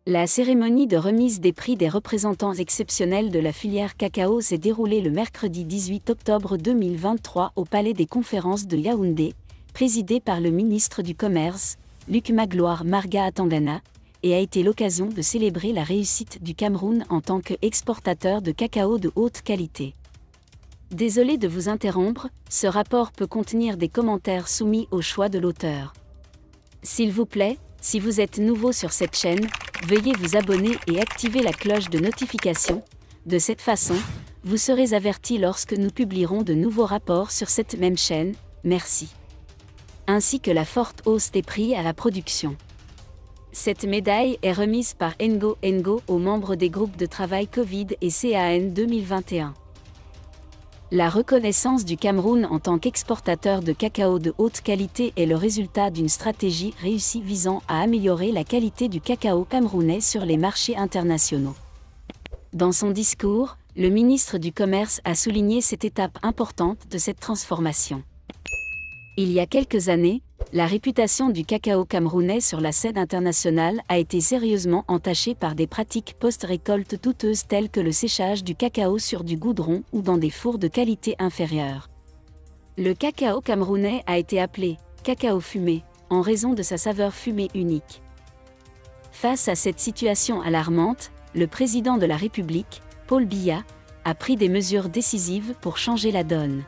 La cérémonie de remise des prix des représentants exceptionnels de la filière cacao s'est déroulée le mercredi 18 octobre 2023 au Palais des Conférences de Yaoundé, présidée par le ministre du Commerce, Luc Magloire Marga Atangana, et a été l'occasion de célébrer la réussite du Cameroun en tant qu'exportateur de cacao de haute qualité. Désolé de vous interrompre, ce rapport peut contenir des commentaires soumis au choix de l'auteur. S'il vous plaît, si vous êtes nouveau sur cette chaîne, veuillez vous abonner et activer la cloche de notification. De cette façon, vous serez averti lorsque nous publierons de nouveaux rapports sur cette même chaîne. Merci. Ainsi que la forte hausse des prix à la production. Cette médaille est remise par Ngo aux membres des groupes de travail Covid et CAN 2021. La reconnaissance du Cameroun en tant qu'exportateur de cacao de haute qualité est le résultat d'une stratégie réussie visant à améliorer la qualité du cacao camerounais sur les marchés internationaux. Dans son discours, le ministre du Commerce a souligné cette étape importante de cette transformation. Il y a quelques années, la réputation du cacao camerounais sur la scène internationale a été sérieusement entachée par des pratiques post-récolte douteuses telles que le séchage du cacao sur du goudron ou dans des fours de qualité inférieure. Le cacao camerounais a été appelé « cacao fumé » en raison de sa saveur fumée unique. Face à cette situation alarmante, le président de la République, Paul Biya, a pris des mesures décisives pour changer la donne.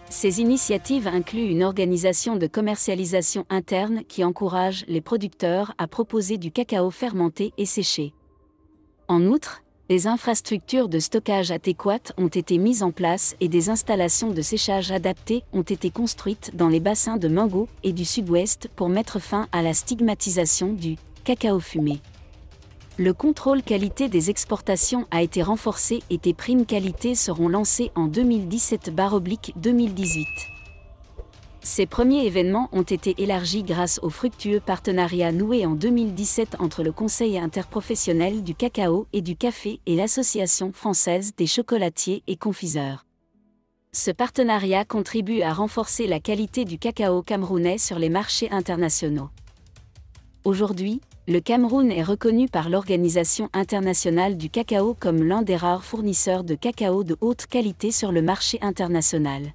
Ces initiatives incluent une organisation de commercialisation interne qui encourage les producteurs à proposer du cacao fermenté et séché. En outre, des infrastructures de stockage adéquates ont été mises en place et des installations de séchage adaptées ont été construites dans les bassins de Mango et du Sud-Ouest pour mettre fin à la stigmatisation du cacao fumé. Le contrôle qualité des exportations a été renforcé et des primes qualité seront lancées en 2017/2018. Ces premiers événements ont été élargis grâce au fructueux partenariat noué en 2017 entre le Conseil interprofessionnel du cacao et du café et l'Association française des chocolatiers et confiseurs. Ce partenariat contribue à renforcer la qualité du cacao camerounais sur les marchés internationaux. Aujourd'hui, le Cameroun est reconnu par l'Organisation internationale du cacao comme l'un des rares fournisseurs de cacao de haute qualité sur le marché international.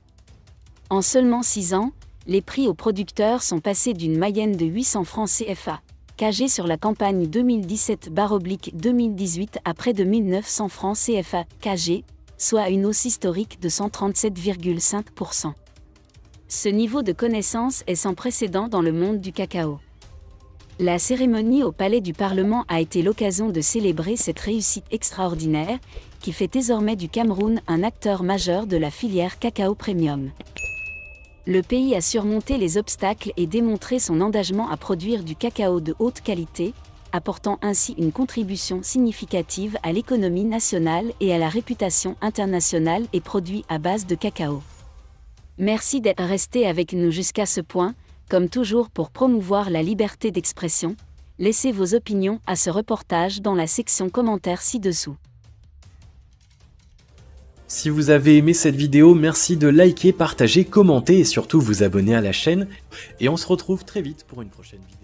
En seulement 6 ans, les prix aux producteurs sont passés d'une moyenne de 800 francs CFA, KG sur la campagne 2017/2018 à près de 1900 francs CFA, KG, soit une hausse historique de 137,5%. Ce niveau de connaissance est sans précédent dans le monde du cacao. La cérémonie au Palais du Parlement a été l'occasion de célébrer cette réussite extraordinaire, qui fait désormais du Cameroun un acteur majeur de la filière cacao premium. Le pays a surmonté les obstacles et démontré son engagement à produire du cacao de haute qualité, apportant ainsi une contribution significative à l'économie nationale et à la réputation internationale et produits à base de cacao. Merci d'être resté avec nous jusqu'à ce point. Comme toujours pour promouvoir la liberté d'expression, laissez vos opinions à ce reportage dans la section commentaires ci-dessous. Si vous avez aimé cette vidéo, merci de liker, partager, commenter et surtout vous abonner à la chaîne. Et on se retrouve très vite pour une prochaine vidéo.